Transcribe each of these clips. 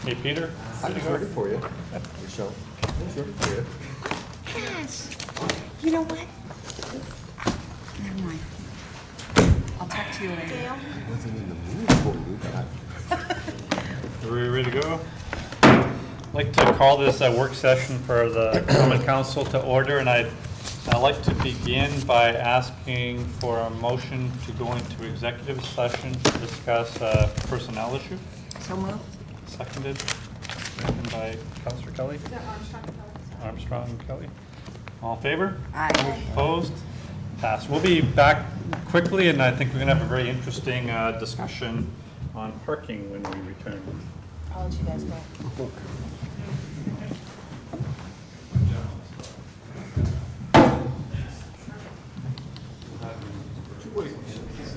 Hey, Peter. I'm just ready for you, Michelle. I'm just ready for you. Gosh, you know what? Never mind. I'll talk to you later. I wasn't in the mood for you, Are we ready to go? I'd like to call this a work session for the Common Council to order, and I'd like to begin by asking for a motion to go into executive session to discuss a personnel issue. So moved. Seconded. Seconded by Councillor Kelly. Is that Armstrong and Kelly? Armstrong and Kelly. All in favor? Aye. Opposed? Passed. We'll be back quickly, and I think we're going to have a very interesting discussion on parking when we return. I'll let you guys go.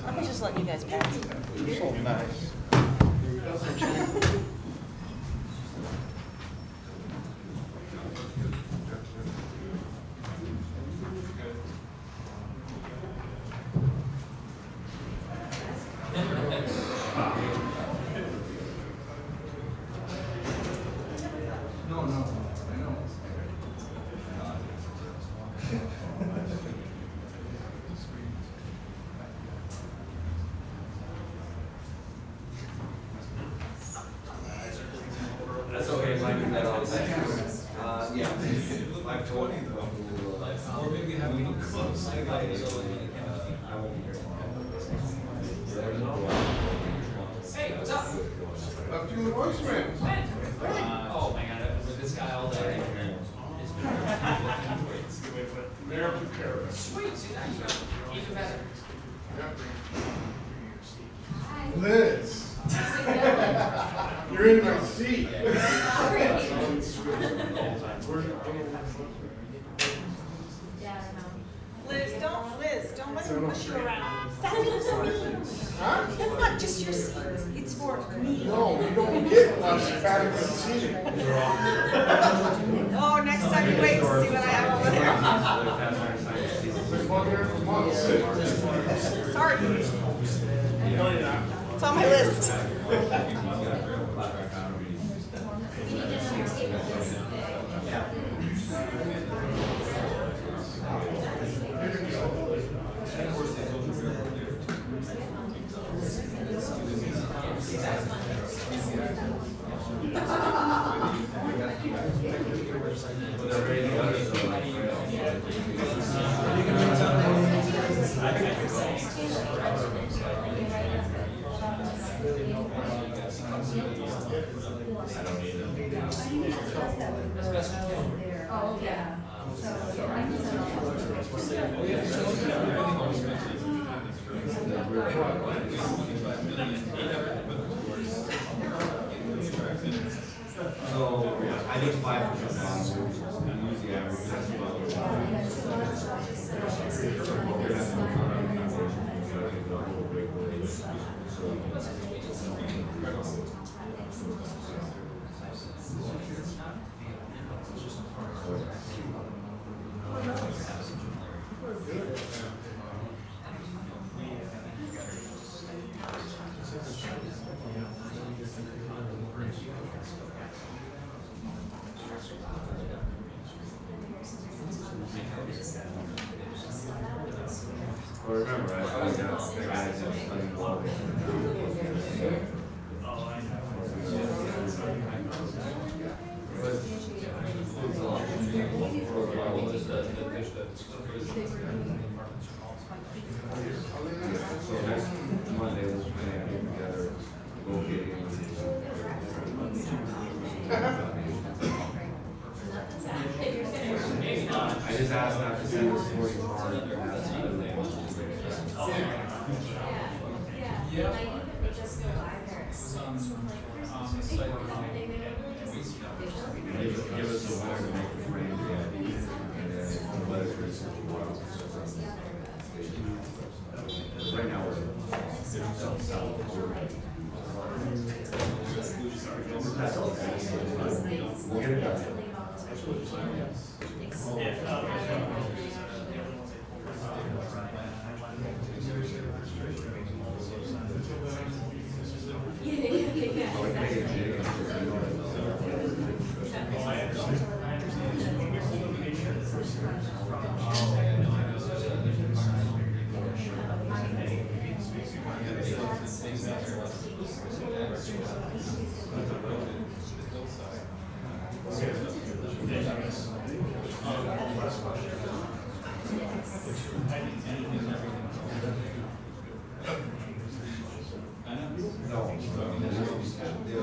Let me just let you guys pass. You're so nice. That's okay, Mike, that all yeah, 5:20. Or maybe have a meeting close. I won't be here. Hey, what's up? Left you in the voicemail. Oh my god, I've been with this guy all day. They're took care of it. Sweet, see that? Even better. Liz. You're in my seat. Liz, don't let him push you around. Stop being so mean. Huh? That's not just your seat, it's for me. No, you don't get much back in the seat. Oh, next time you wait to see what I have over there. Been going there for months. Sorry. No, you're not. It's on my list. Oh, yeah. So, I think 5% loss. Use the average. That's about Well, remember, I found out the guys have studied law. So next Monday, we'll plan to get together, negotiating. I just asked not to send this for you hard. Yeah. Just go by there. Give us a way to make the frame, and then let us research it well. Right now, we're we'll get it done. Yeah.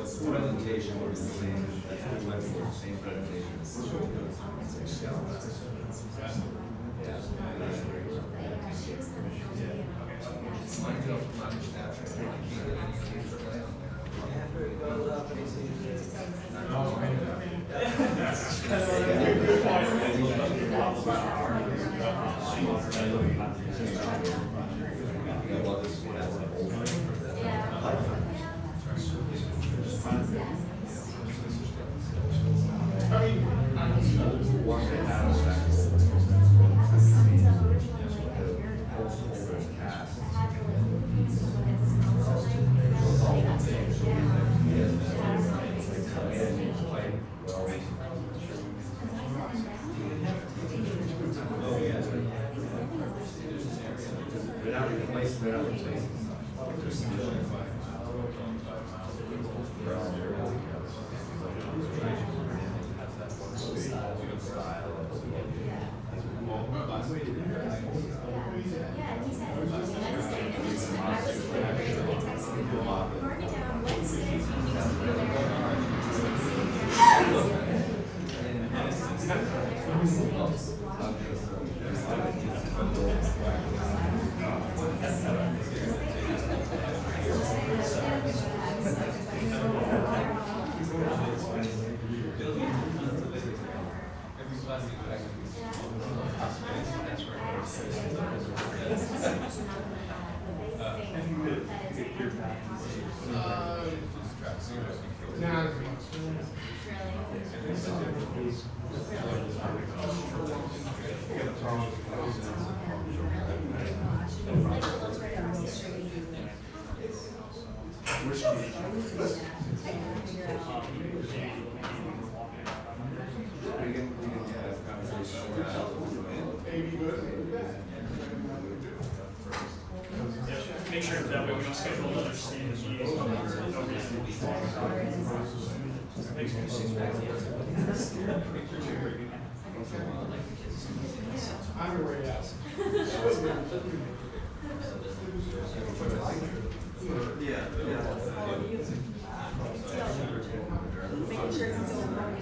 The presentation was the same, we went for the same presentation. Make sure that way we don't schedule another standing meeting. I'm already out. Making sure it's still my,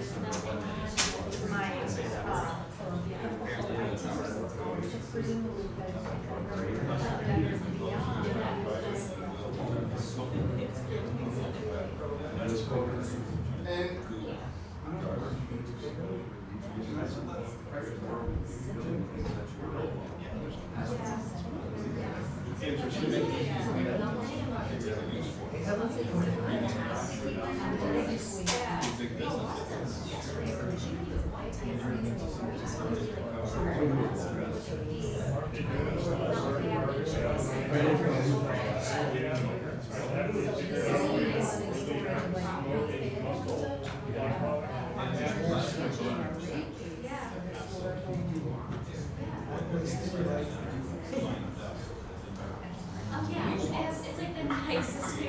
It's like the nicest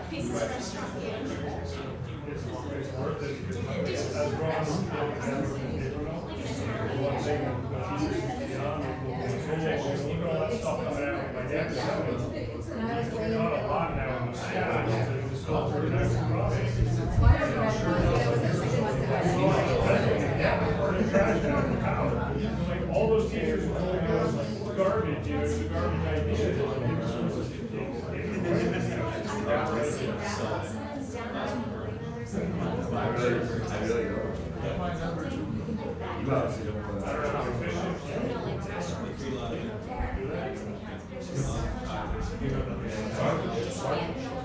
piece of restaurant. All those teachers were like garbage, you know, it's a garbage idea.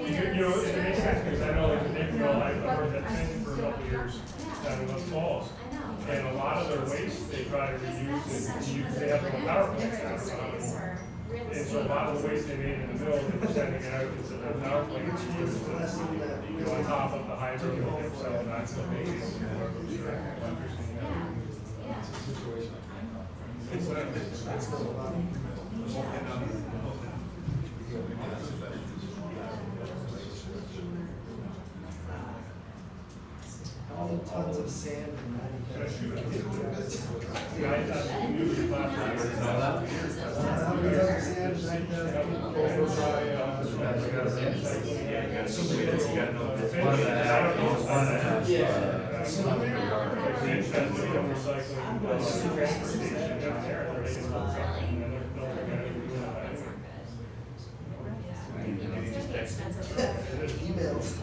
You know, it makes sense because I know like in Naperville, I worked at Pension for a couple of years down in West Falls. And a lot of their waste they try to reuse and use, they have little power plants down. And so a lot of the waste they made in the mill, they're sending it out into the power plants on top of the hydro that they're selling back to the base. all the tons of sand and emails.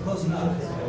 Close enough.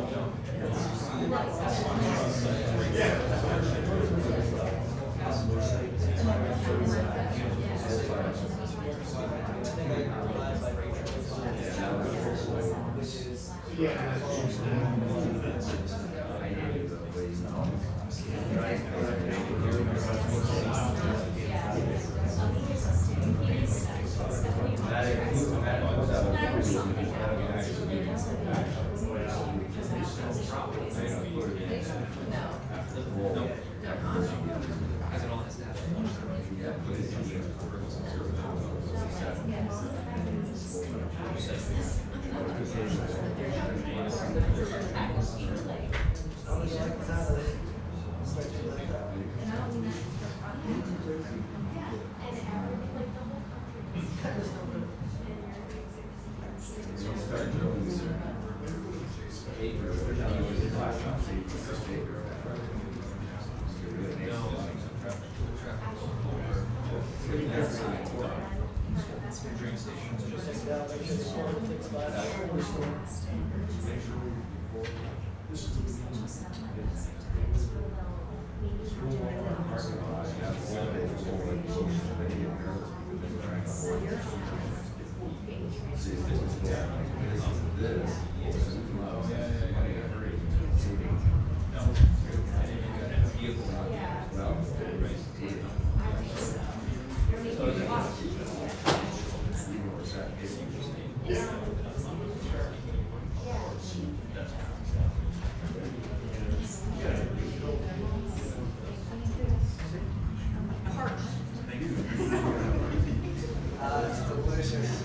It's delicious.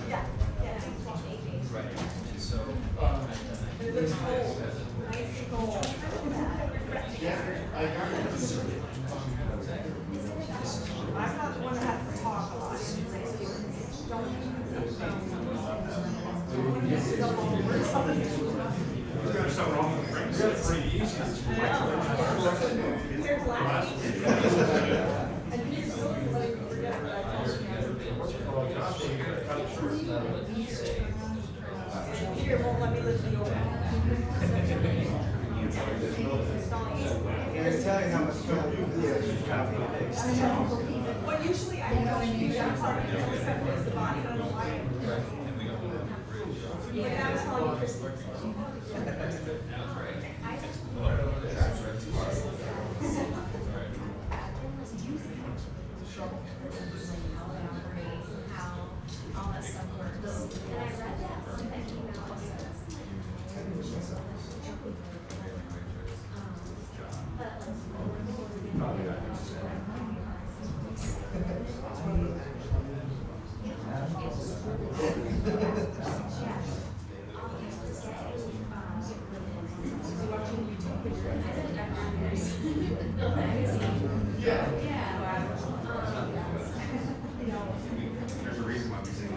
I'm not the one that has to talk a lot. There's something wrong with the drinks. It's pretty easy. There's last Here, won't let me lift the open. I can tell you how much trouble you do with copy and paste. Well, usually I don't do that part of it, except for the body, I don't know why. But now I'm telling you, Kristen. How all that stuff works. And I read that one that came out. There's a reason why we say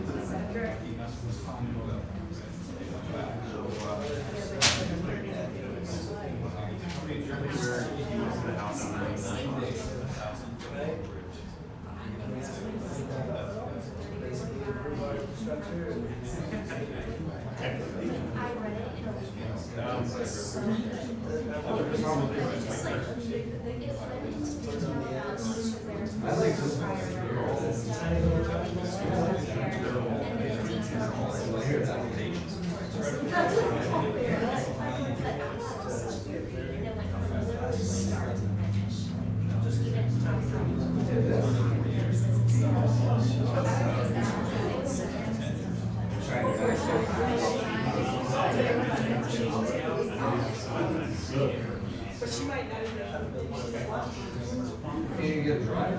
But she might not even. Can you get a drive?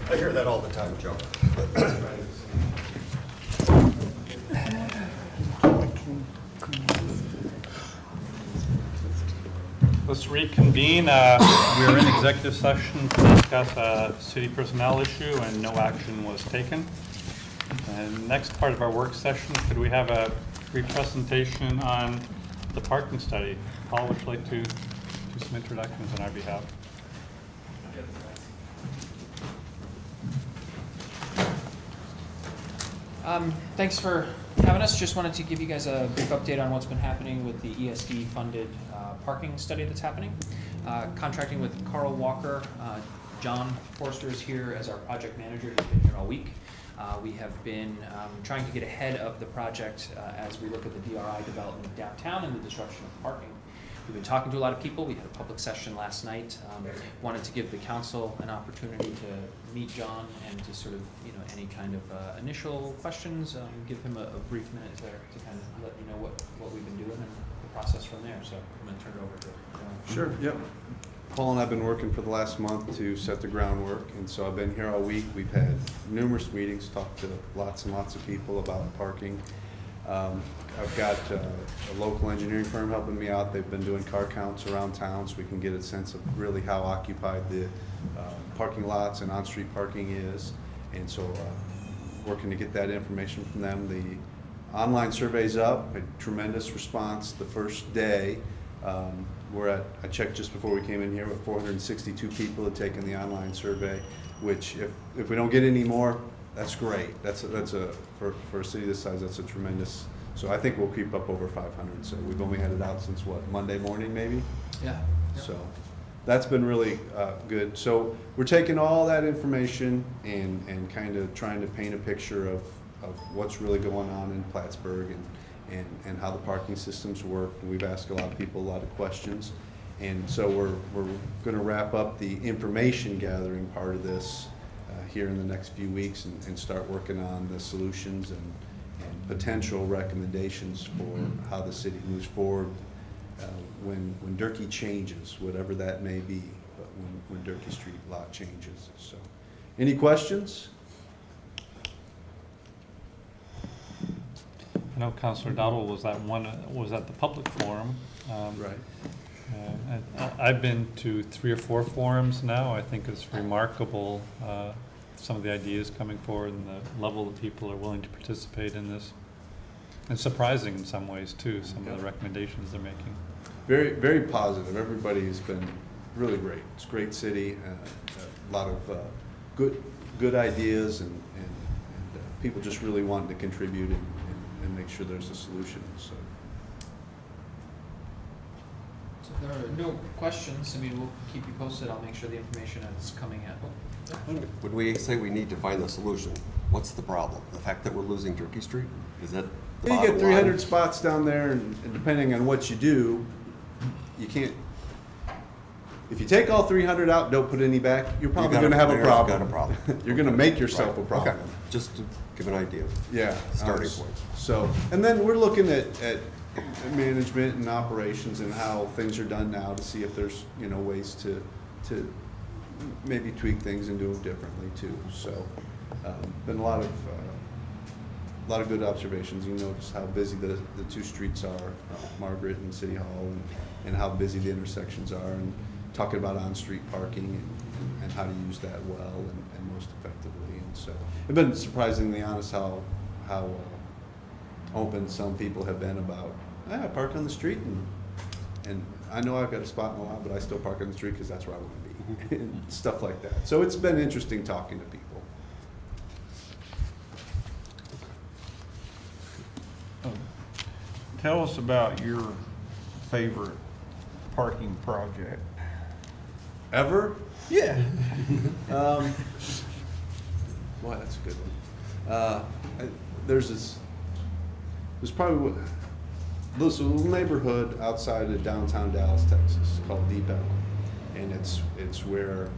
I hear that all the time, Joe. Let's reconvene. We are in executive session to discuss a city personnel issue and no action was taken. And next part of our work session, could we have a brief presentation on the parking study? Paul, would you like to do some introductions on our behalf? Thanks for having us. Just wanted to give you guys a brief update on what's been happening with the ESD-funded parking study that's happening. Contracting with Carl Walker. John Forster is here as our project manager. He's been here all week. We have been trying to get ahead of the project as we look at the DRI development downtown and the disruption of parking. We've been talking to a lot of people. We had a public session last night. Wanted to give the council an opportunity to meet John and to sort of, any kind of initial questions, give him a brief minute there to kind of let you know what we've been doing and the process from there. So I'm going to turn it over to John. Sure, yep. Paul and I have been working for the last month to set the groundwork, and so I've been here all week. We've had numerous meetings, talked to lots and lots of people about parking. I've got a local engineering firm helping me out. They've been doing car counts around town so we can get a sense of really how occupied the parking lots and on-street parking is. And so working to get that information from them. The online survey's up, a tremendous response the first day. I checked just before we came in here, with 462 people had taken the online survey, which if we don't get any more, that's great. For a city this size, that's a tremendous. So I think we'll keep up over 500. So we've only had it out since what, Monday morning maybe? Yeah. So that's been really good. So we're taking all that information and kind of trying to paint a picture of what's really going on in Plattsburgh and how the parking systems work. And we've asked a lot of people a lot of questions. And so we're going to wrap up the information gathering part of this here in the next few weeks and start working on the solutions and potential recommendations for how the city moves forward when Durkee changes, whatever that may be, but when Durkee Street lot changes. So, any questions? I know Councilor Dowdle was at the public forum. Right. I've been to 3 or 4 forums now. I think it's remarkable some of the ideas coming forward and the level of people are willing to participate in this. And surprising in some ways too, some of the recommendations they're making. Very, very positive. Everybody has been really great. It's a great city, a lot of good ideas and people just really wanting to contribute and make sure there's a solution. So if there are no questions, I mean, we'll keep you posted. I'll make sure the information is coming in. When we say we need to find the solution, what's the problem? The fact that we're losing Durkee Street? Is that the you bottom get 300 line? spots down there, and depending on what you do, you can't. If you take all 300 out, don't put any back, you're probably going to have a problem. Got a problem. You're going to make yourself a problem. Okay. Just to give an idea. Yeah. Starting point. So, and then we're looking at management and operations and how things are done now to see if there's ways to maybe tweak things and do them differently too. So, been a lot of good observations. You notice how busy the 2 streets are, Margaret and City Hall, and how busy the intersections are, and talking about on-street parking and how to use that well and most effectively. And so it's been surprisingly honest how open some people have been about, I park on the street and I know I've got a spot in the lot, but I still park on the street because that's where I want to be, and stuff like that. So it's been interesting talking to people. Tell us about your favorite parking project. Ever? Yeah. Boy, that's a good one. There's probably this little neighborhood outside of downtown Dallas, Texas, called Deep Ellum, and it's where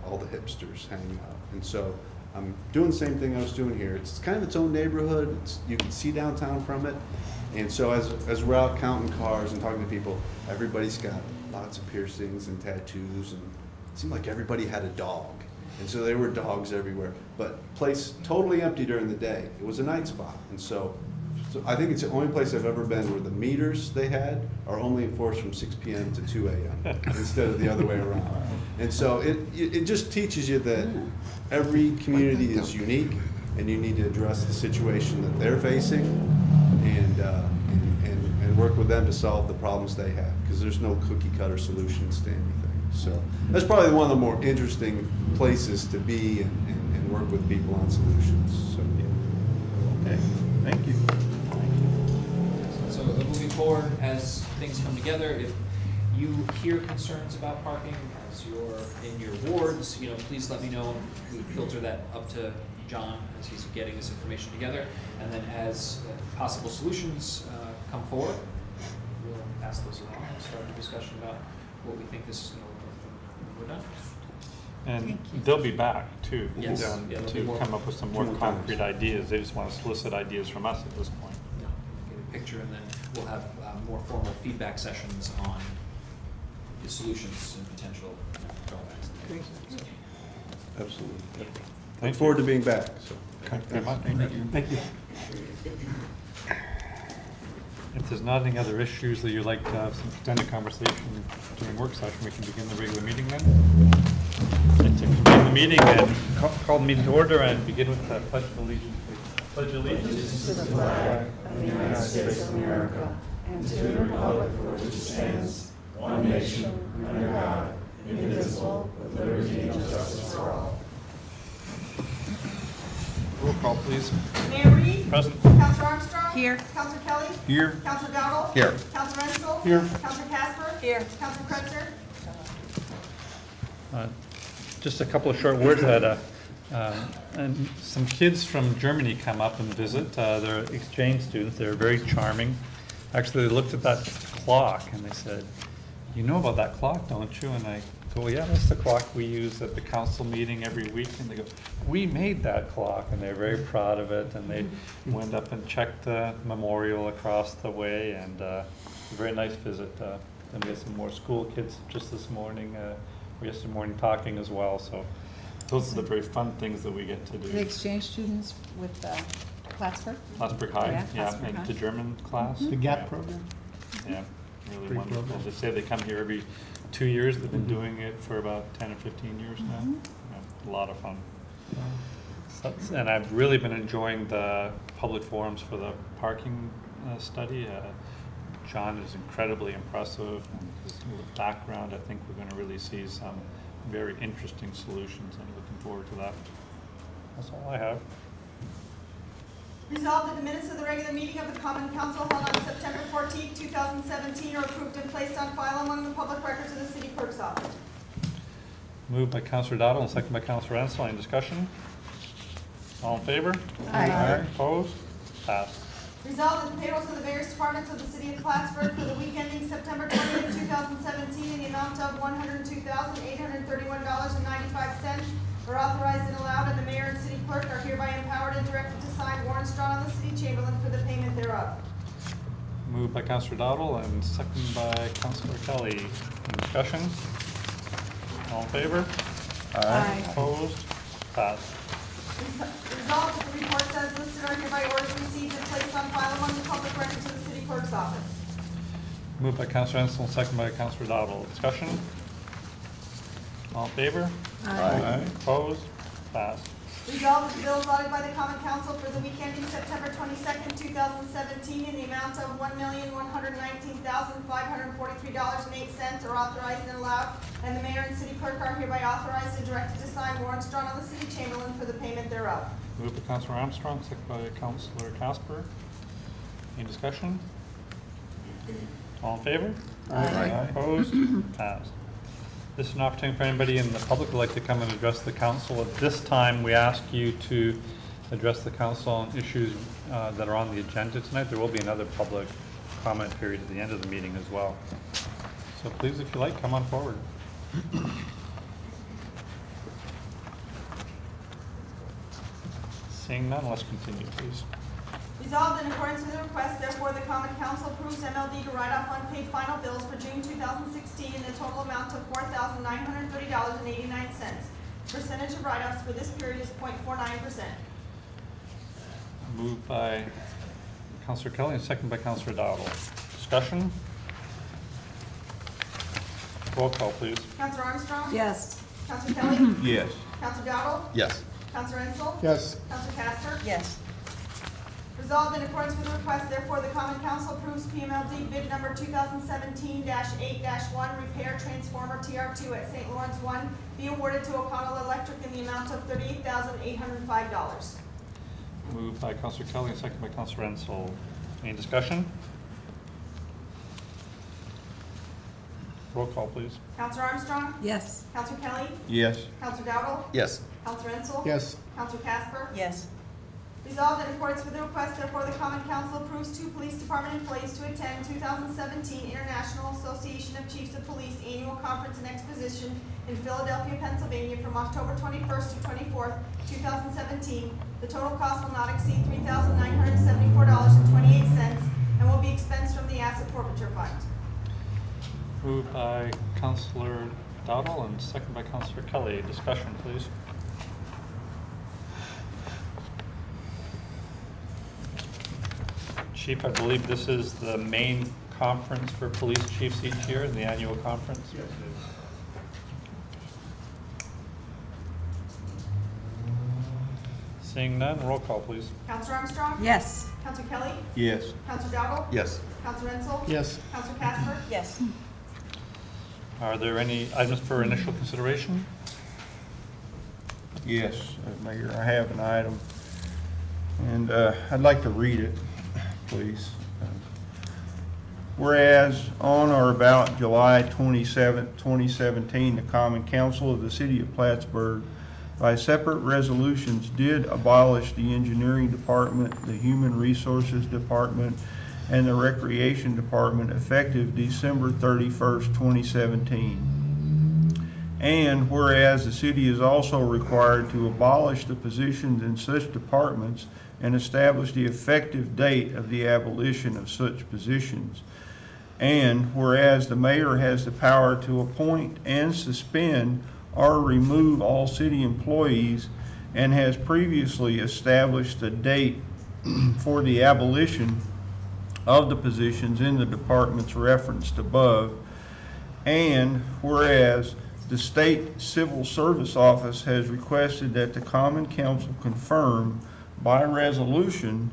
all the hipsters hang out. And so I'm doing the same thing I was doing here. It's kind of its own neighborhood. You can see downtown from it. And so as we're out counting cars and talking to people, everybody's got lots of piercings and tattoos, and it seemed like everybody had a dog. And so there were dogs everywhere, but place totally empty during the day. It was a night spot. And so I think it's the only place I've ever been where the meters they had are only enforced from 6 p.m. to 2 a.m. instead of the other way around. And so it just teaches you that every community is unique, and you need to address the situation that they're facing and work with them to solve the problems they have, because there's no cookie cutter solutions to anything. So that's probably one of the more interesting places to be and work with people on solutions. So, Okay, thank you. So moving forward, as things come together, if you hear concerns about parking as you're in your wards, please let me know. We filter that up to John as he's getting this information together, and then as possible solutions come forward, we'll pass those along and start a discussion about what we think this is going to look like when we're done. And they'll be back too, Yes. Yeah, to come up with some more concrete ideas. They just want to solicit ideas from us at this point. Get a picture, and then we'll have more formal feedback sessions on solutions and potential drawbacks. Great. Absolutely. Look Thank forward to being back, so. Thank you very much. Thank you. If there's not any other issues that you'd like to have some extended conversation during work session, we can begin the regular meeting then. I'd like to begin the meeting and call the meeting to order and begin with the Pledge of Allegiance. Pledge allegiance To the flag of the United States of America and to the republic for which it stands, one nation, under God, indivisible, with liberty and justice for all. Roll call, please. Mayor Reed? Present. Counselor Armstrong? Here. Counselor Kelly? Here. Counselor Dowdle? Here. Counselor Renzel? Here. Counselor Casper? Here. Counselor Kreutzer? Just a couple of short words. I had and some kids from Germany come up and visit. They're exchange students. They're very charming. Actually, they looked at that clock and they said, "You know about that clock, don't you?" And I go, "Yeah, that's the clock we use at the council meeting every week." And they go, "We made that clock," and they're very proud of it. And they went up and checked the memorial across the way, and a very nice visit. And we had some more school kids just this morning, or yesterday morning, talking as well. So those are the very fun things that we get to do. The exchange students with Plattsburgh? Plattsburgh High, Yeah, yeah, Plattsburgh and High. the German class. The GAP Yeah. program? Yeah, really Great wonderful. program. They say they come here every 2 years. They've been doing it for about 10 or 15 years now. Yeah, a lot of fun. And I've really been enjoying the public forums for the parking study. John is incredibly impressive, and his little background, I think we're going to really see some very interesting solutions, and looking forward to that. That's all I have. Resolved that the minutes of the regular meeting of the Common Council held on September 14th, 2017 are approved and placed on file among the public records of the city clerk's office. Moved by Councilor Dowdle and second by Councilor Ansel. Any discussion? All in favor? Aye. Opposed? Passed. Resolved that the payrolls of the various departments of the city of Plattsburgh for the week ending September 20th, 2017 in the amount of $102,831.95 are authorized and allowed, and the mayor and city clerk are hereby empowered and directed to sign warrants drawn on the city chamberlain for the payment thereof. Moved by Councilor Dowdle and second by Councilor Kelly. Any discussion? All in favor? Aye. Opposed? Passed. Resolved that the reports as listed are hereby ordered, received, and placed on file among the public records of the city clerk's office. Moved by Councilor Ansel and second by Councilor Dowdle. Discussion? All in favor? Aye. Opposed? Passed. Resolved that the bills audited by the Common Council for the week ending September 22nd, 2017 in the amount of $1,119,543.08 are authorized and allowed, and the mayor and city clerk are hereby authorized and directed to sign warrants drawn on the city chamberlain for the payment thereof. Moved by Councilor Armstrong, second by Councilor Casper. Any discussion? All in favor? Aye. Opposed? Passed. This is an opportunity for anybody in the public who would like to come and address the council. At this time, we ask you to address the council on issues that are on the agenda tonight. There will be another public comment period at the end of the meeting as well. So please, if you like, come on forward. Seeing none, let's continue, please. Resolved in accordance with the request, therefore, the Common Council approves MLD to write off unpaid final bills for June 2016 in the total amount of $4,930.89. Percentage of write-offs for this period is 0.49%. Moved by Councilor Kelly and second by Councilor Dowdle. Discussion? Roll call, please. Counselor Armstrong? Yes. Counselor Kelly? Yes. Counselor Dowdle? Yes. Counselor Insel? Yes. Counselor Casper? Yes. Resolved in accordance with the request, therefore, the Common Council approves PMLD bid number 2017-8-1 repair transformer TR2 at St. Lawrence 1 be awarded to O'Connell Electric in the amount of $38,805. Moved by Councilor Kelly and second by Councilor Ansel. Any discussion? Roll call, please. Counselor Armstrong? Yes. Counselor Kelly? Yes. Counselor Dowdle? Yes. Counselor Insel? Yes. Counselor Casper? Yes. Resolved in accordance with the request, therefore, the Common Council approves 2 police department employees to attend 2017 International Association of Chiefs of Police Annual Conference and Exposition in Philadelphia, Pennsylvania from October 21st to 24th, 2017. The total cost will not exceed $3,974.28 and will be expensed from the Asset Forfeiture Fund. Moved by Councilor Dowdle and second by Councilor Kelly. Discussion, please. Chief, I believe this is the main conference for police chiefs each year, the annual conference? Yes, it is. Seeing none, roll call, please. Counselor Armstrong? Yes. Counselor Kelly? Yes. Counselor Dowdle? Yes. Counselor Renzel? Yes. Counselor Casper? Yes. Are there any items for initial consideration? Yes, Mayor, I have an item, and I'd like to read it, please. Whereas on or about July 27, 2017, the Common Council of the City of Plattsburgh, by separate resolutions, did abolish the Engineering Department, the Human Resources Department, and the Recreation Department effective December 31st, 2017. And whereas the city is also required to abolish the positions in such departments and establish the effective date of the abolition of such positions. And whereas the mayor has the power to appoint and suspend or remove all city employees and has previously established a date for the abolition of the positions in the departments referenced above. And whereas the State Civil Service Office has requested that the Common Council confirm by resolution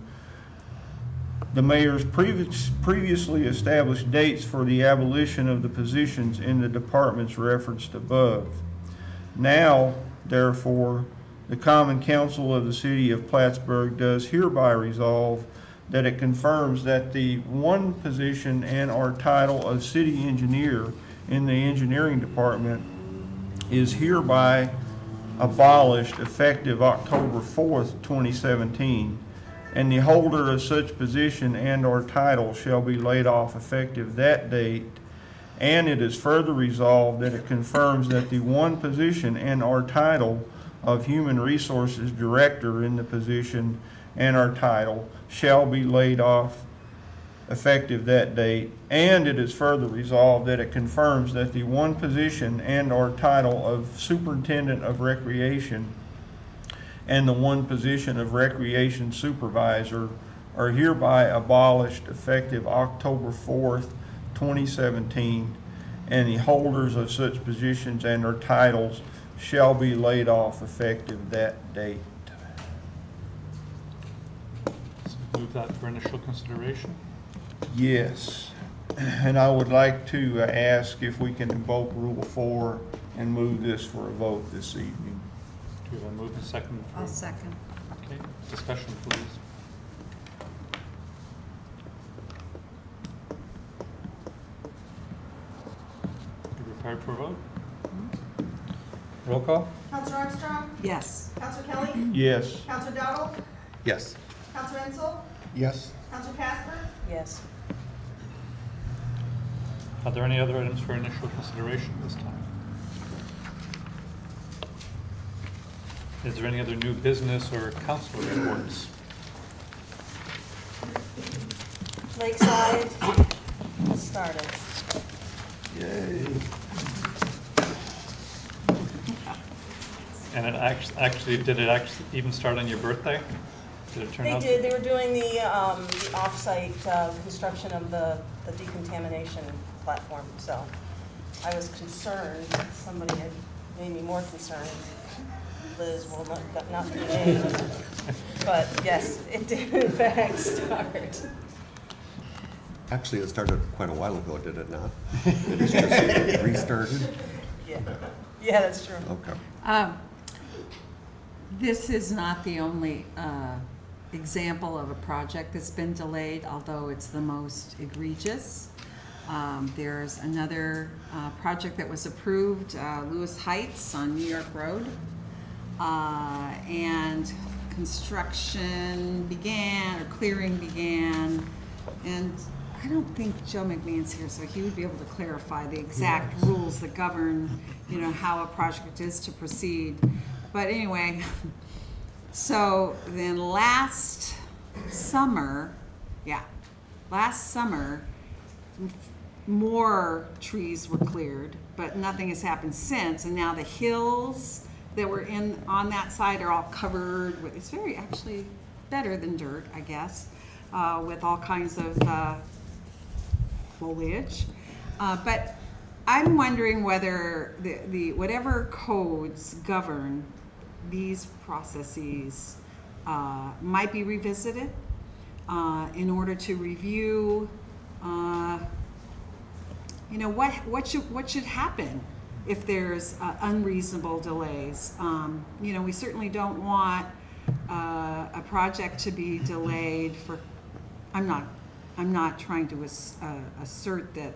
the mayor's previously established dates for the abolition of the positions in the departments referenced above. Now, therefore, the Common Council of the City of Plattsburgh does hereby resolve that it confirms that the one position and or title of city engineer in the engineering department is hereby abolished effective October 4th, 2017, and the holder of such position and or title shall be laid off effective that date. And it is further resolved that it confirms that the one position and or title of Human Resources Director in the position and or title shall be laid off effective that date. And it is further resolved that it confirms that the one position and or title of Superintendent of Recreation and the one position of Recreation Supervisor are hereby abolished effective October 4th, 2017, and the holders of such positions and or titles shall be laid off effective that date. So move that for initial consideration. Yes, and I would like to ask if we can invoke Rule 4 and move this for a vote this evening. Do we have a move and second? I'll second. Okay, discussion, please. You prepared for a vote? Roll call? Counselor Armstrong? Yes. Counselor Kelly? Yes. Counselor Dowdle? Yes. Counselor Renzel? Yes. Counselor Casper? Yes. Are there any other items for initial consideration this time? Is there any other new business or council reports? Lakeside started. Yay. And it actually, did it actually even start on your birthday? Did it turn They out? did. They were doing the off-site construction of the decontamination platform. So I was concerned. Somebody had made me more concerned. Liz will not be named. But yes, it did in fact start. Actually, it started quite a while ago, did it not? It is just restarted? Yeah. Yeah, that's true. Okay. This is not the only example of a project that's been delayed, although it's the most egregious. There's another project that was approved, Lewis Heights on New York Road, and construction began, or clearing began, and I don't think Joe McMahon's here, so he would be able to clarify the exact rules that govern, you know, how a project is to proceed. But anyway, so then last summer, more trees were cleared, but nothing has happened since. And now the hills that were on that side are all covered with, it's very actually better than dirt, I guess, with all kinds of foliage. But I'm wondering whether the whatever codes govern these processes might be revisited in order to review, what should happen if there's unreasonable delays. We certainly don't want a project to be delayed for. I'm not trying to assert that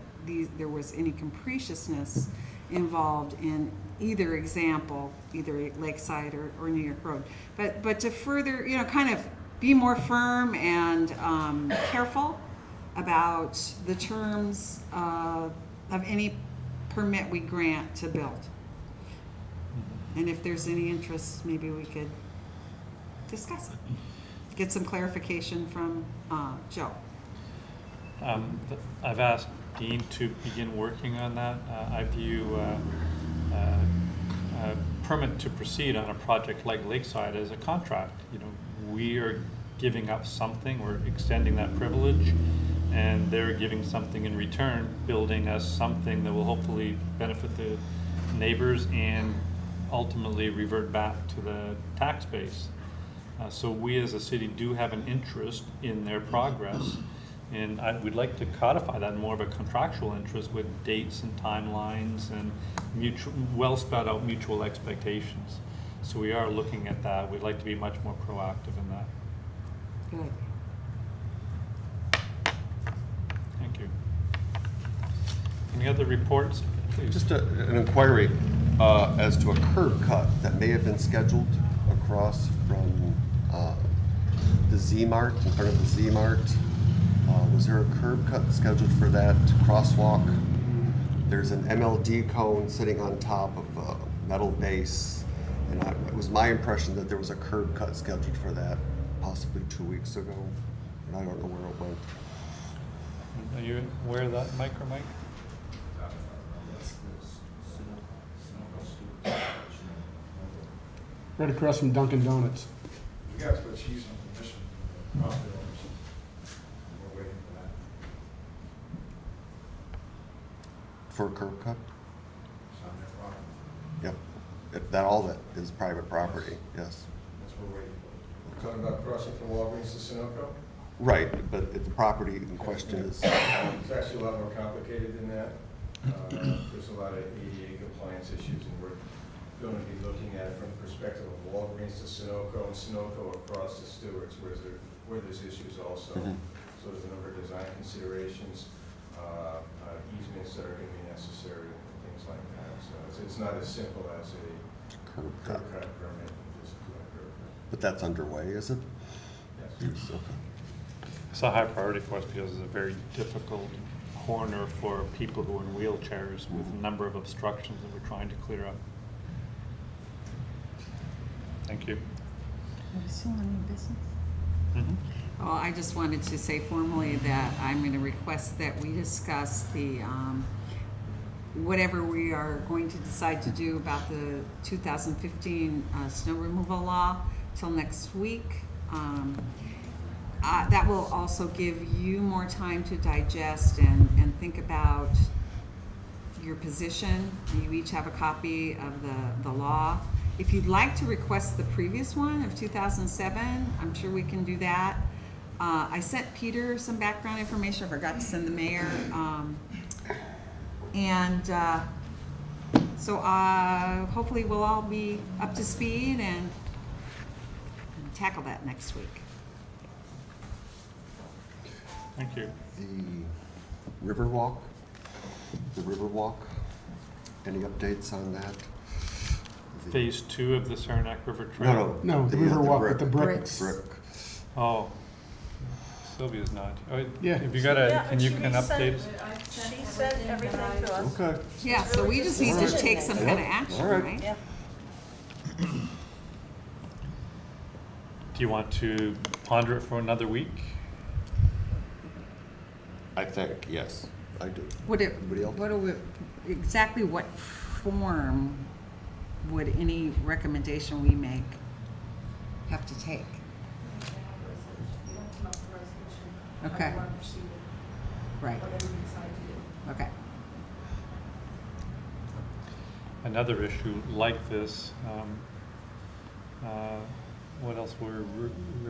there was any capriciousness involved in either example, either Lakeside or New York Road, but to further, kind of be more firm and careful about the terms of any permit we grant to build. And if there's any interest, maybe we could discuss it, get some clarification from Joe. I've asked Dean to begin working on that. I view a permit to proceed on a project like Lakeside as a contract. We are giving up something, we're extending that privilege, and they're giving something in return, building us something that will hopefully benefit the neighbors and ultimately revert back to the tax base. So we as a city do have an interest in their progress, and we'd like to codify that in more of a contractual interest with dates and timelines and well spelled out mutual expectations. So we are looking at that. We'd like to be much more proactive in that. Good. Thank you. Any other reports, please? Just an inquiry as to a curb cut that may have been scheduled across from the Z-Mart, in front of the Z-Mart. Was there a curb cut scheduled for that crosswalk? There's an MLD cone sitting on top of a metal base, and it was my impression that there was a curb cut scheduled for that possibly 2 weeks ago, and I don't know where it went. Are you aware of that, Mike? Right across from Dunkin' Donuts. We got to achieve some permission from the property owners. We're waiting for that. For a curb cut? It's on their property. Yep. That all that is private property, yes. That's what we're waiting for. We're talking about crossing from Walgreens to Sunoco? Right, but the property in question is... It's actually a lot more complicated than that. There's a lot of ADA compliance issues, and we're going to be looking at it from the perspective of Walgreens to Sunoco and Sunoco across to Stewart's, where there's issues also. So there's a number of design considerations, easements that are going to be necessary, and things like that. So it's not as simple as a curb cut permit. Just do a curb cut. But that's underway, is it? Yes. Okay. It's a high priority for us because it's a very difficult corner for people who are in wheelchairs with a number of obstructions that we're trying to clear up. Thank you. Are we still on new business? Well, I just wanted to say formally that I'm going to request that we discuss the whatever we are going to decide to do about the 2015 snow removal law till next week. That will also give you more time to digest and think about your position. You each have a copy of the law. If you'd like to request the previous one of 2007, I'm sure we can do that. I sent Peter some background information. I forgot to send the mayor. So hopefully we'll all be up to speed and tackle that next week. Thank you. The Riverwalk, any updates on that? Phase 2 of the Saranac River Trail? No, the Riverwalk with the bricks. Oh, Sylvia's not. Oh, Yeah. If you got a, can update us? She sent everything to us. Okay. Yeah, so we just need to take some kind of action, right? Yeah. Do you want to ponder it for another week? I think, yes. I do. Anybody else? Exactly what form would any recommendation we make have to take? Okay. Right. Okay. Another issue like this, what else we're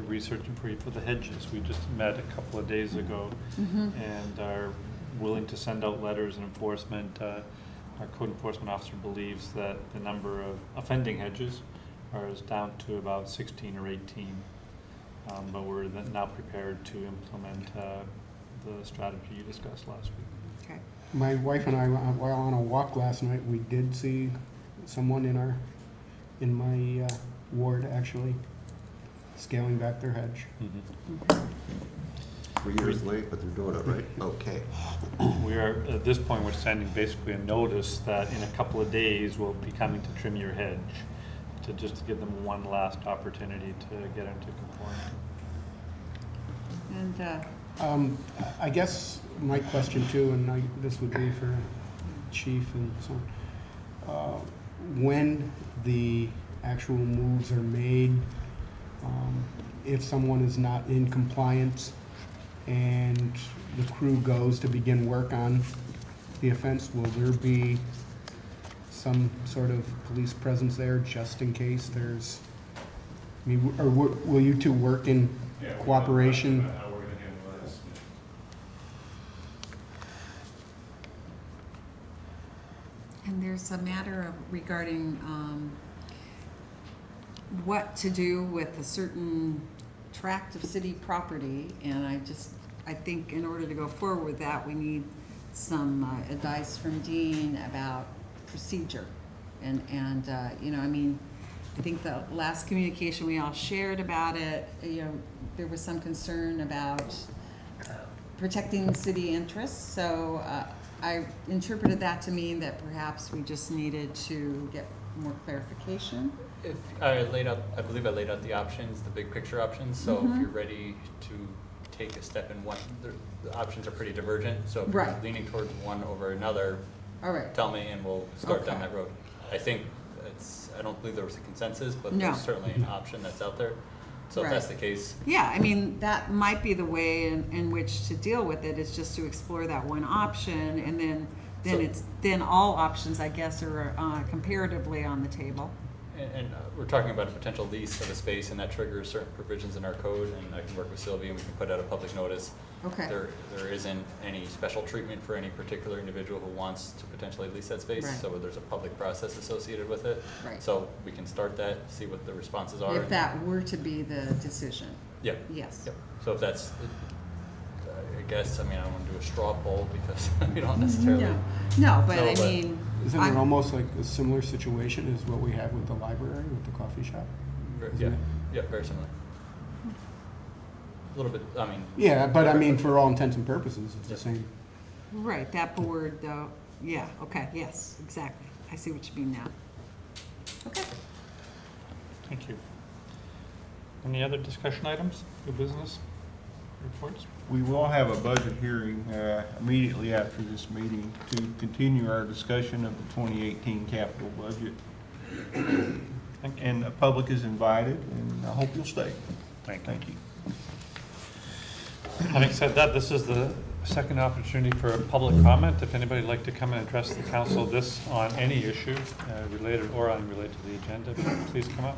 researching for you for the hedges. We just met a couple of days ago and are willing to send out letters and enforcement. Our code enforcement officer believes that the number of offending hedges is down to about 16 or 18. But we're now prepared to implement the strategy you discussed last week. Okay. My wife and I, while on a walk last night, we did see someone in my ward actually scaling back their hedge. 3 years late, but they're doing it right. Okay. We are, at this point, we're sending basically a notice that in a couple of days we'll be coming to trim your hedge, to just give them one last opportunity to get into conformity. And I guess my question too, and this would be for Chief and so on, when the actual moves are made, if someone is not in compliance and the crew goes to begin work on the offense, will there be some sort of police presence there just in case there's, I mean, or will you two work in cooperation? How we're gonna handle this. And there's a matter of regarding what to do with a certain tract of city property, and I think in order to go forward with that, we need some advice from Dean about procedure. And you know, I mean, I think the last communication we all shared about it, you know, there was some concern about protecting city interests. So I interpreted that to mean that perhaps we just needed to get more clarification. If I believe I laid out the options, the big picture options. So if you're ready to take a step in one, the options are pretty divergent. So if you're leaning towards one over another, tell me and we'll start down that road. I think I don't believe there was a consensus, but there's certainly an option that's out there. So if that's the case. Yeah, I mean, that might be the way in which to deal with it, is just to explore that one option, and then all options, I guess, are comparatively on the table. And we're talking about a potential lease of a space, and that triggers certain provisions in our code, and I can work with Sylvia and we can put out a public notice. Okay. There isn't any special treatment for any particular individual who wants to potentially lease that space, so there's a public process associated with it. Right. So we can start that, see what the responses are. If that were to be the decision. Yeah. Yes. Yep. So if that's, I guess, I mean, I don't want to do a straw poll because we don't necessarily. No, but I mean. Isn't it almost like a similar situation as what we have with the library, with the coffee shop? Yeah, very similar. A little bit, I mean. Yeah, but I mean, for all intents and purposes, it's the same. Right, that board though, yeah, okay, yes, exactly. I see what you mean now. Okay. Thank you. Any other discussion items, new business reports? We will have a budget hearing immediately after this meeting to continue our discussion of the 2018 capital budget. And the public is invited, and I hope you'll stay. Thank you. Having said that, this is the second opportunity for a public comment. If anybody would like to come and address the council this on any issue, related or unrelated to the agenda, please come up.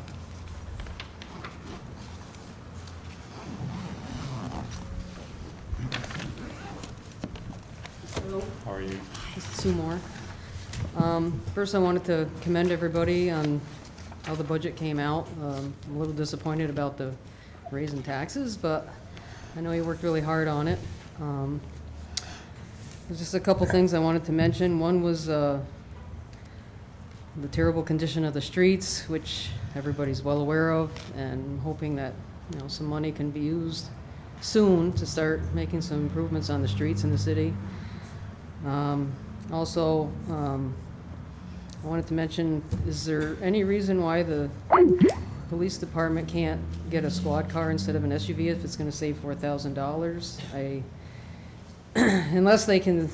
Hello. How are you? Sue Moore. First, I wanted to commend everybody on how the budget came out. I'm a little disappointed about the raise in taxes, but I know you worked really hard on it. There's just a couple things I wanted to mention. One was the terrible condition of the streets, which everybody's well aware of, and I'm hoping that some money can be used soon to start making some improvements on the streets in the city. Also, I wanted to mention, is there any reason why the police department can't get a squad car instead of an SUV if it's going to save $4,000? Unless they can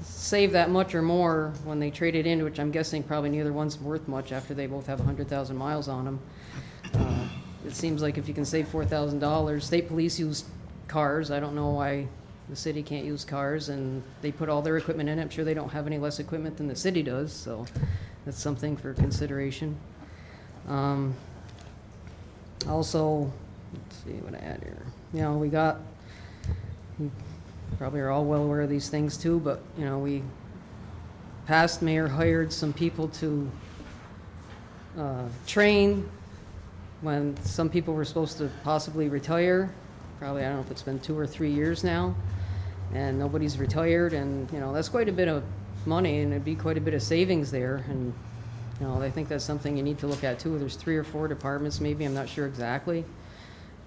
save that much or more when they trade it in, which I'm guessing probably neither one's worth much after they both have 100,000 miles on them. It seems like if you can save $4,000, state police use cars. I don't know why the city can't use cars, and they put all their equipment in it. I'm sure they don't have any less equipment than the city does, so that's something for consideration. Also, let's see what I add here. You know, you probably are all well aware of these things too, but, you know, past mayor hired some people to train when some people were supposed to possibly retire. Probably, I don't know if it's been 2 or 3 years now, and nobody's retired, and, you know, that's quite a bit of money, and it'd be quite a bit of savings there, and, you know, I think that's something you need to look at too. There's 3 or 4 departments maybe, I'm not sure exactly.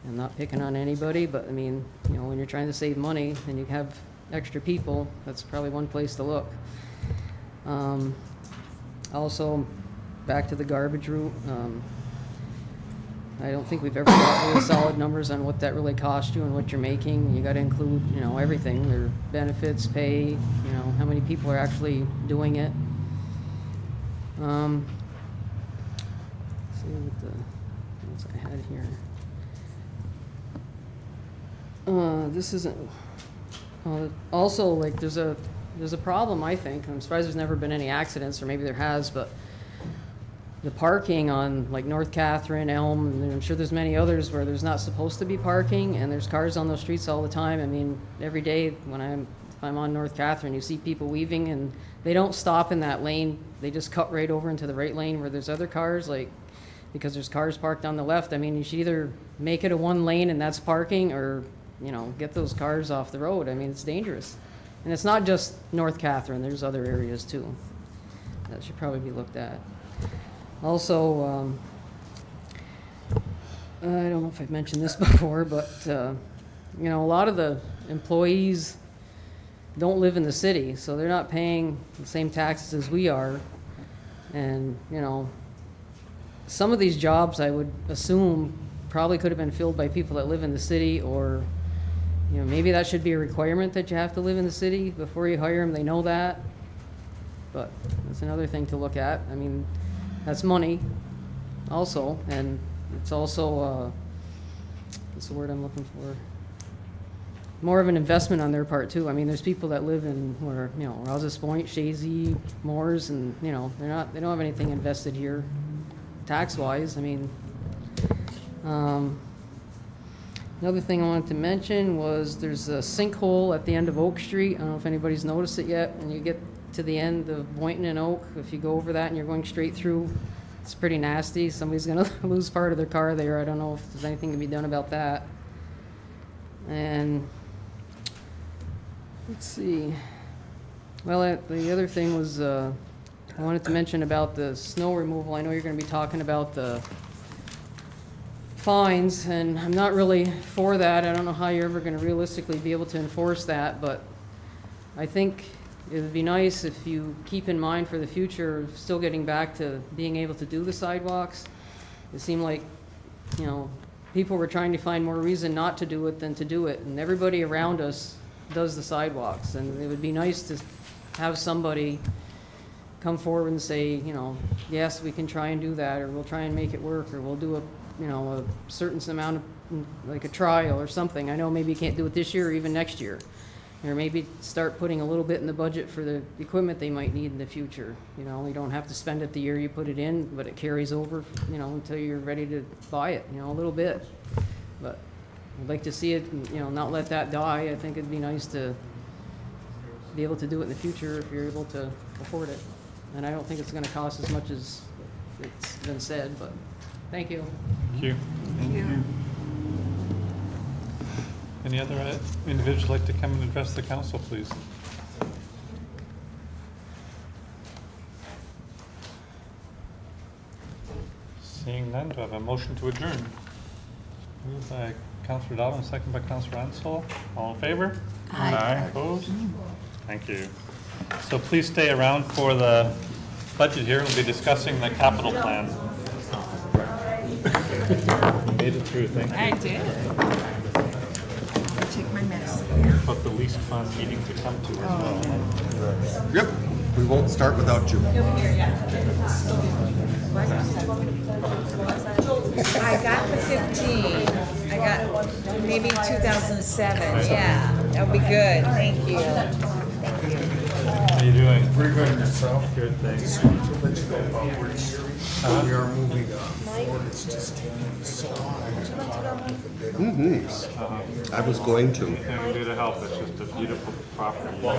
I'm not picking on anybody, but I mean, you know, when you're trying to save money and you have extra people, that's probably one place to look. Also, back to the garbage route. I don't think we've ever got really solid numbers on what that really cost you and what you're making. You got to include, you know, everything: their benefits, pay, you know, how many people are actually doing it. Let's see what I had here. This isn't. Also, like, there's a problem. I think I'm surprised there's never been any accidents, or maybe there has, but the parking on like North Catherine, Elm, and I'm sure there's many others where there's not supposed to be parking, and there's cars on those streets all the time. I mean, every day if I'm on North Catherine, you see people weaving, and they don't stop in that lane. They just cut right over into the right lane where there's other cars, like, because there's cars parked on the left. I mean, you should either make it a 1 lane and that's parking, or, you know, get those cars off the road. I mean, it's dangerous. And it's not just North Catherine, there's other areas too. That should probably be looked at. Also, I don't know if I've mentioned this before, but, you know, a lot of the employees don't live in the city, so they're not paying the same taxes as we are. And, you know, some of these jobs, I would assume, probably could have been filled by people that live in the city, or, you know, maybe that should be a requirement that you have to live in the city before you hire them. They know that, but that's another thing to look at. I mean, that's money also, and it's also, what's the word I'm looking for? More of an investment on their part too. I mean, there's people that live in where, you know, Rouse's Point, Shazy, Moores, and, you know, they don't have anything invested here tax-wise. I mean, another thing I wanted to mention was there's a sinkhole at the end of Oak Street. I don't know if anybody's noticed it yet. When you get to the end of Boynton and Oak, if you go over that and you're going straight through, it's pretty nasty. Somebody's gonna lose part of their car there. I don't know if there's anything to be done about that. And let's see. Well, the other thing was I wanted to mention about the snow removal. I know you're going to be talking about the fines, and I'm not really for that. I don't know how you're ever going to realistically be able to enforce that, but I think it would be nice if you keep in mind for the future of still getting back to being able to do the sidewalks. It seemed like, you know, people were trying to find more reason not to do it than to do it, and everybody around us does the sidewalks, and it would be nice to have somebody come forward and say, you know, yes, we can try and do that, or we'll try and make it work, or we'll do a, you know, a certain amount of, like a trial or something. I know maybe you can't do it this year or even next year. Or maybe start putting a little bit in the budget for the equipment they might need in the future. You know, you don't have to spend it the year you put it in, but it carries over, you know, until you're ready to buy it, you know, a little bit. But I'd like to see it, you know, not let that die. I think it'd be nice to be able to do it in the future if you're able to afford it. And I don't think it's going to cost as much as it's been said, but thank you. Thank you. Thank you. Any other individuals like to come and address the council, please? Seeing none, do I have a motion to adjourn? Moved by Councilor Donovan, second by Councilor Ansel. All in favor? Aye. Opposed? Thank you. So please stay around for the budget here. We'll be discussing the capital plan. You made it through, thank you. I did. I'll take my medicine. But the least makes a fun meeting to come to as well. Yep, we won't start without you. I got the 15. I got maybe 2007. Yeah, that would be good. Thank you. How you doing? Pretty good yourself. Good, thanks. Just wanted to let you know about where we are moving forward. It's just taking so long to caught up with the bid on these. I was going to. Anything I can do to help, it's just a beautiful property. But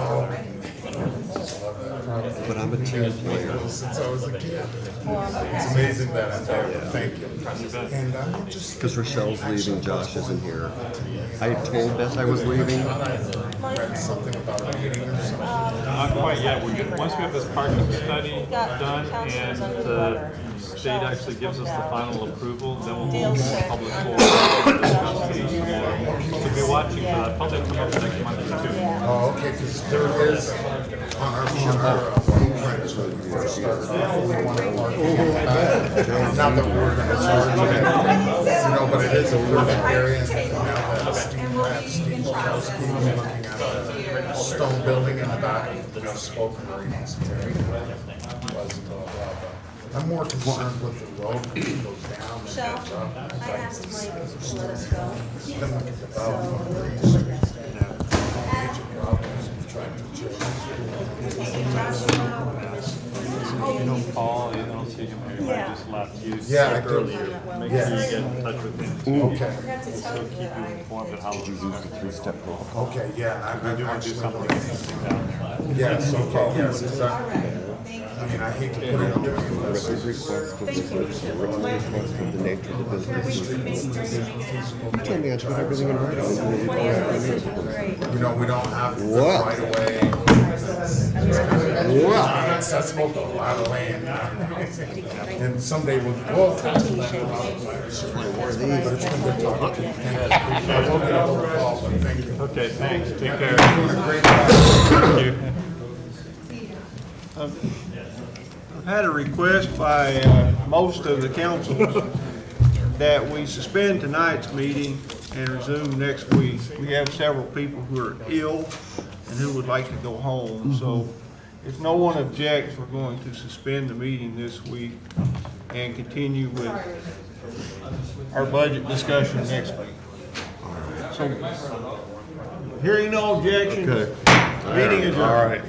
I'm a team player. Since I was a kid. It's amazing that I'm there. Thank you. And just Because Rochelle's leaving, Josh isn't here. I had told Beth I was leaving. read something about a meeting or something. Not quite yet. Once we have this parking study done and the state actually gives us the final approval, then we'll move to public forum to discuss these more. So be watching for that. Probably come up next month or two. Oh, okay, because there is on our blueprints when we first started off, we wanted to mark not that we're going to charge it, but it is a perfect area. And now that Steve Bukowski, looking at a stone building in the back, we've spoken very nice. I'm more concerned with the road that goes down. Michelle, I asked Mike to let us go. Then we can develop major problems with trying to change. You know Paul, you don't see him here, I just left you Yeah, I sick do. earlier. Make sure you get in touch with him. Okay. So keep you informed of how it's going. Three-step protocol. Okay, yeah, We do want to do something down there. yes, okay, yes, exactly. I mean, I hate to put it on. Written request of the nature of the business. You told me I put everything in writing. You know, we don't have to Well. right away. Well. Accessible to a lot of land. And someday we'll tackle that. But it's been good talking to you. Thank you. I will get a hold of Paul, but thank you. Okay, thanks. Take care. Doing a great job. Thank you. I've had a request by most of the councils that we suspend tonight's meeting and resume next week. We have several people who are ill and who would like to go home. So if no one objects, we're going to suspend the meeting this week and continue with our budget discussion next week. So, hearing no objection, meeting adjourned. All right.